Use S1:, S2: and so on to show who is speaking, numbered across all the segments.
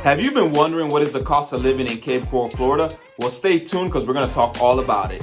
S1: Have you been wondering what is the cost of living in Cape Coral, Florida? Well, stay tuned because we're going to talk all about it.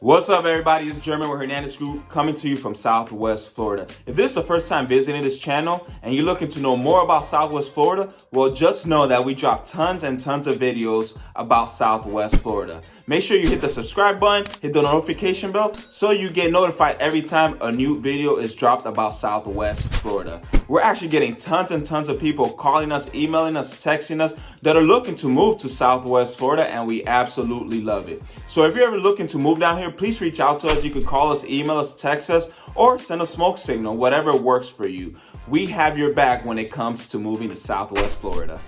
S1: What's up, everybody? It's German with Hernandez Group coming to you from Southwest Florida. If this is the first time visiting this channel and you're looking to know more about Southwest Florida, well, just know that we drop tons and tons of videos about Southwest Florida. Make sure you hit the subscribe button, hit the notification bell so you get notified every time a new video is dropped about Southwest Florida. We're actually getting tons and tons of people calling us, emailing us, texting us that are looking to move to Southwest Florida, and we absolutely love it. So if you're ever looking to move down here, please reach out to us. You could call us, email us, text us, or send a smoke signal, whatever works for you. We have your back when it comes to moving to Southwest Florida.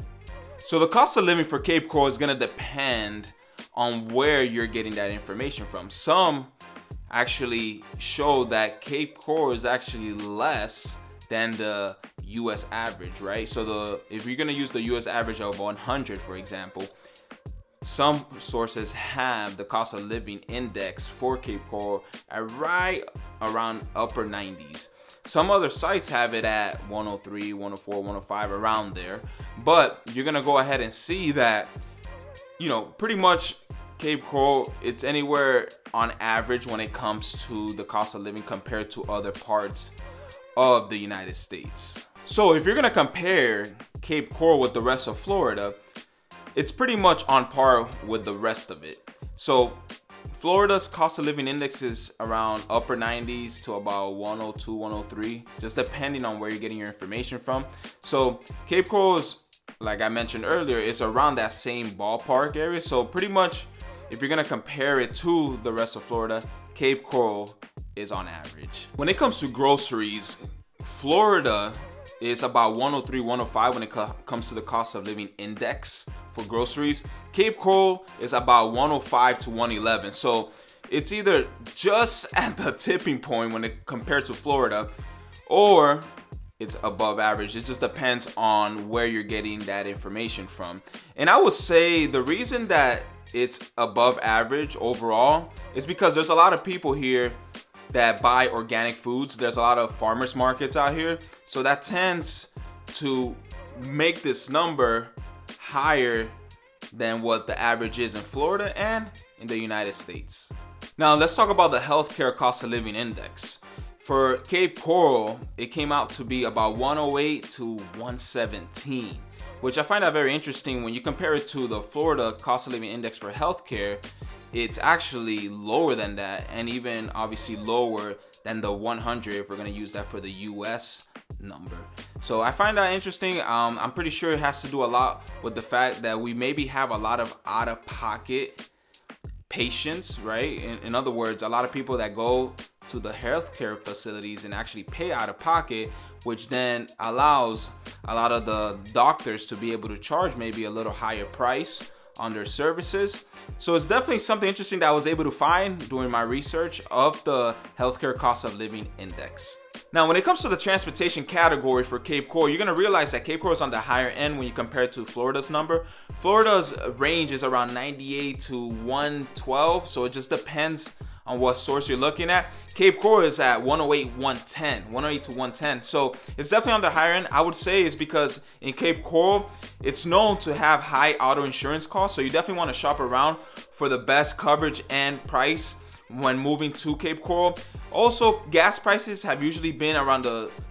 S1: So the cost of living for Cape Coral is going to depend on where you're getting that information from. Some actually show that Cape Coral is actually less than the US average, right? So if you're going to use the US average of 100, for example, some sources have the cost of living index for Cape Coral at right around upper 90s. Some other sites have it at 103, 104, 105, around there. But you're going to go ahead and see that, pretty much Cape Coral, it's anywhere on average when it comes to the cost of living compared to other parts of the United States. So if you're going to compare Cape Coral with the rest of Florida, it's pretty much on par with the rest of it. So Florida's cost of living index is around upper 90s to about 102, 103, just depending on where you're getting your information from. So Cape Coral is, like I mentioned earlier, is around that same ballpark area. So pretty much if you're going to compare it to the rest of Florida, Cape Coral is on average. When it comes to groceries, Florida is about 103, 105 when it comes to the cost of living index for groceries. Cape Coral is about 105 to 111. So it's either just at the tipping point when it compared to Florida, or it's above average. It just depends on where you're getting that information from. And I would say the reason that it's above average overall is because there's a lot of people here that buy organic foods. There's a lot of farmers markets out here, so that tends to make this number higher than what the average is in Florida and in the United States. Now let's talk about the healthcare cost of living index. For Cape Coral, it came out to be about 108 to 117, which I find that very interesting. When you compare it to the Florida cost of living index for healthcare, it's actually lower than that, and even obviously lower than the 100 if we're going to use that for the US number. So I find that interesting. I'm pretty sure it has to do a lot with the fact that we maybe have a lot of out-of-pocket patients, right? In other words, a lot of people that go to the healthcare facilities and actually pay out of pocket, which then allows a lot of the doctors to be able to charge maybe a little higher price on their services. So it's definitely something interesting that I was able to find during my research of the healthcare cost of living index. Now, when it comes to the transportation category for Cape Coral, you're going to realize that Cape Coral is on the higher end when you compare it to Florida's number. Florida's range is around 98 to 112, so it just depends on what source you're looking at. Cape Coral is at 108, 110, 108 to 110. So it's definitely on the higher end. I would say is because in Cape Coral, it's known to have high auto insurance costs. So you definitely want to shop around for the best coverage and price when moving to Cape Coral. Also, gas prices have usually been around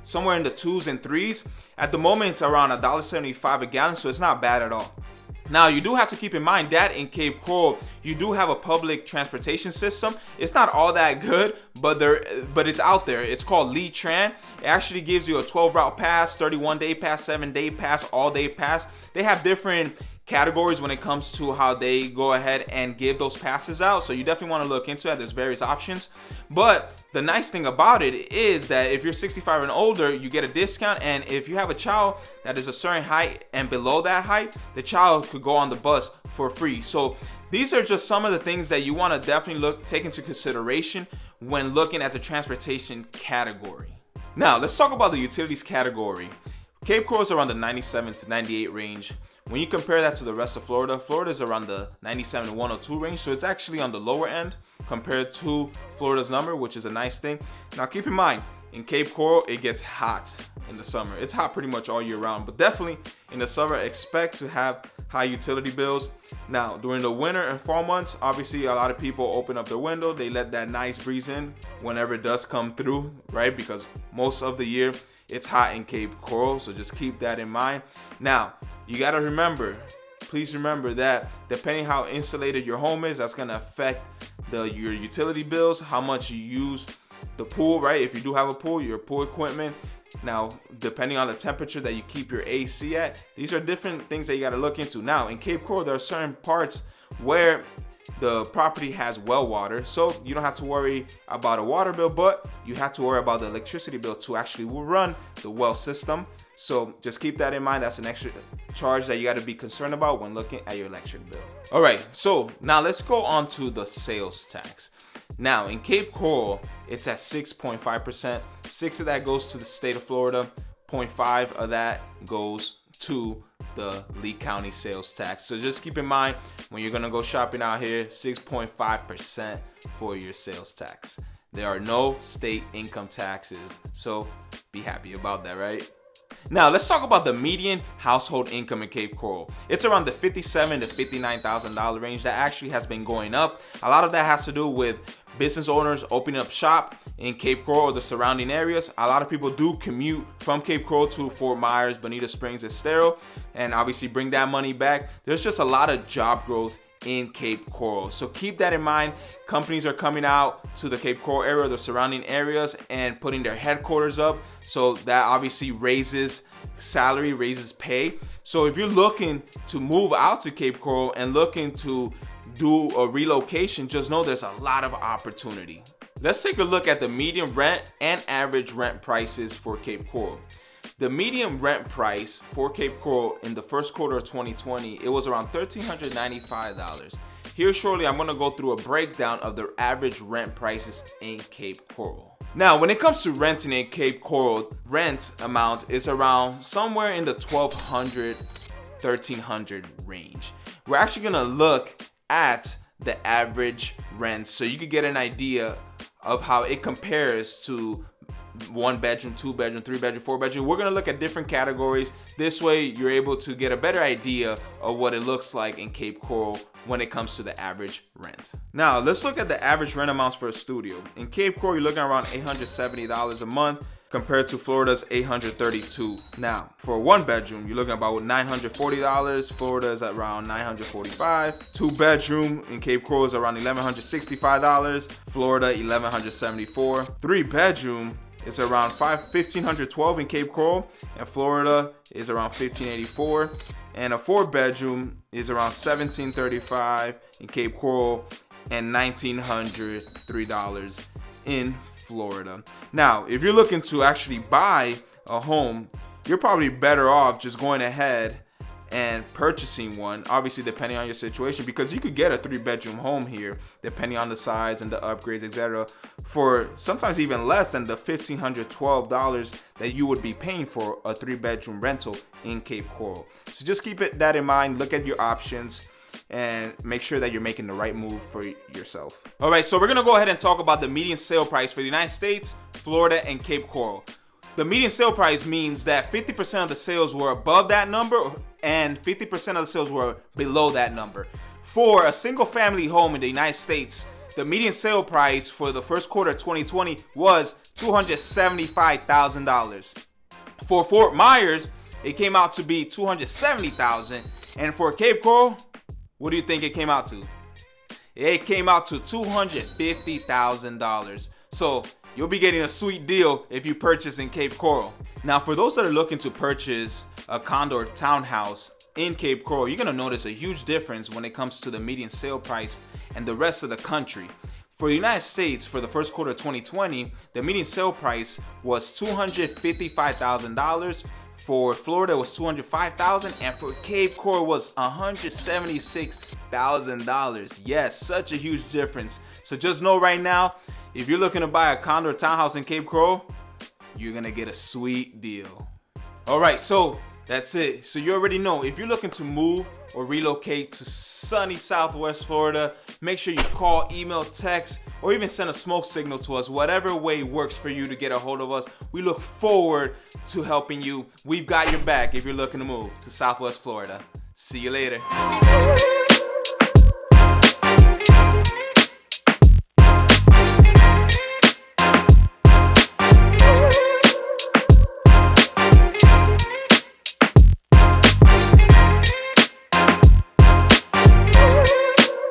S1: somewhere in the 2s and 3s. At the moment, it's around $1.75 a gallon, so it's not bad at all. Now, you do have to keep in mind that in Cape Coral, you do have a public transportation system. It's not all that good, but it's out there. It's called Lee Tran. It actually gives you a 12-route pass, 31-day pass, 7-day pass, all-day pass. They have different categories when it comes to how they go ahead and give those passes out, so you definitely want to look into it. There's various options, but the nice thing about it is that if you're 65 and older, you get a discount, and if you have a child that is a certain height and below that height, the child could go on the bus for free. So these are just some of the things that you want to definitely take into consideration when looking at the transportation category. Now let's talk about the utilities category. Cape Coral is around the 97 to 98 range When you compare that to the rest of Florida, Florida is around the 97 to 102 range, so it's actually on the lower end compared to Florida's number, which is a nice thing. Now keep in mind, in Cape Coral, it gets hot in the summer. It's hot pretty much all year round, but definitely in the summer, expect to have high utility bills. Now, during the winter and fall months, obviously a lot of people open up their window. They let that nice breeze in whenever it does come through, right? Because most of the year, it's hot in Cape Coral, so just keep that in mind. Now, you gotta remember, please remember that depending how insulated your home is, that's gonna affect your utility bills, how much you use the pool, right? If you do have a pool, your pool equipment. Now, depending on the temperature that you keep your AC at, these are different things that you gotta look into. Now, in Cape Coral, there are certain parts where the property has well water, so you don't have to worry about a water bill, but you have to worry about the electricity bill to actually run the well system. So just keep that in mind. That's an extra charge that you got to be concerned about when looking at your electric bill. All right, so now let's go on to the sales tax. Now in Cape Coral, it's at 6.5%. 6 of that goes to the state of Florida. 0.5 of that goes to the Lee County sales tax. So just keep in mind when you're gonna go shopping out here, 6.5% for your sales tax. There are no state income taxes, so be happy about that, right? Now let's talk about the median household income in Cape Coral. It's around the $57,000 to $59,000 range. That actually has been going up. A lot of that has to do with business owners opening up shop in Cape Coral or the surrounding areas. A lot of people do commute from Cape Coral to Fort Myers, Bonita Springs, Estero, and obviously bring that money back. There's just a lot of job growth in Cape Coral, so keep that in mind. Companies are coming out to the Cape Coral area, the surrounding areas, and putting their headquarters up, so that obviously raises salary, raises pay. So if you're looking to move out to Cape Coral and looking to do a relocation, just know there's a lot of opportunity. Let's take a look at the median rent and average rent prices for Cape Coral. The median rent price for Cape Coral in the first quarter of 2020, it was around $1,395. Here shortly, I'm gonna go through a breakdown of the average rent prices in Cape Coral. Now, when it comes to renting in Cape Coral, rent amount is around somewhere in the $1,200, $1,300 range. We're actually gonna look at the average rent so you could get an idea of how it compares to 1 bedroom, 2 bedroom, 3 bedroom, 4 bedroom. We're gonna look at different categories. This way you're able to get a better idea of what it looks like in Cape Coral when it comes to the average rent. Now let's look at the average rent amounts for a studio. In Cape Coral, you're looking at around $870 a month compared to Florida's $832. Now for a 1 bedroom, you're looking at about $940. Florida is at around $945. 2 bedroom in Cape Coral is around $1,165. Florida $1,174. 3 bedroom is around $1,512 in Cape Coral, and Florida is around $1,584. And a 4 bedroom is around $1,735 in Cape Coral and $1,903 in Florida. Now, if you're looking to actually buy a home, you're probably better off just going ahead and purchasing one, obviously depending on your situation, because you could get a 3-bedroom home here depending on the size and the upgrades, etc., for sometimes even less than the $1,512 that you would be paying for a 3-bedroom rental in Cape Coral. So just keep that in mind. Look at your options and make sure that you're making the right move for yourself. All right, so we're gonna go ahead and talk about the median sale price for the United States, Florida, and Cape Coral. The median sale price means that 50% of the sales were above that number and 50% of the sales were below that number. For a single family home in the United States, the median sale price for the first quarter of 2020 was $275,000. For Fort Myers, it came out to be $270,000. And for Cape Coral, what do you think it came out to? It came out to $250,000. So you'll be getting a sweet deal if you purchase in Cape Coral. Now, for those that are looking to purchase a condo or townhouse in Cape Coral, you're gonna notice a huge difference when it comes to the median sale price and the rest of the country. For the United States, for the first quarter of 2020, the median sale price was $255,000. For Florida, it was $205,000, and for Cape Coral was $176,000. Yes, such a huge difference. So just know right now, if you're looking to buy a condo or townhouse in Cape Coral, you're gonna get a sweet deal. All right, so That's it. So you already know, if you're looking to move or relocate to sunny Southwest Florida, make sure you call, email, text, or even send a smoke signal to us. Whatever way works for you to get a hold of us. We look forward to helping you. We've got your back if you're looking to move to Southwest Florida. See you later.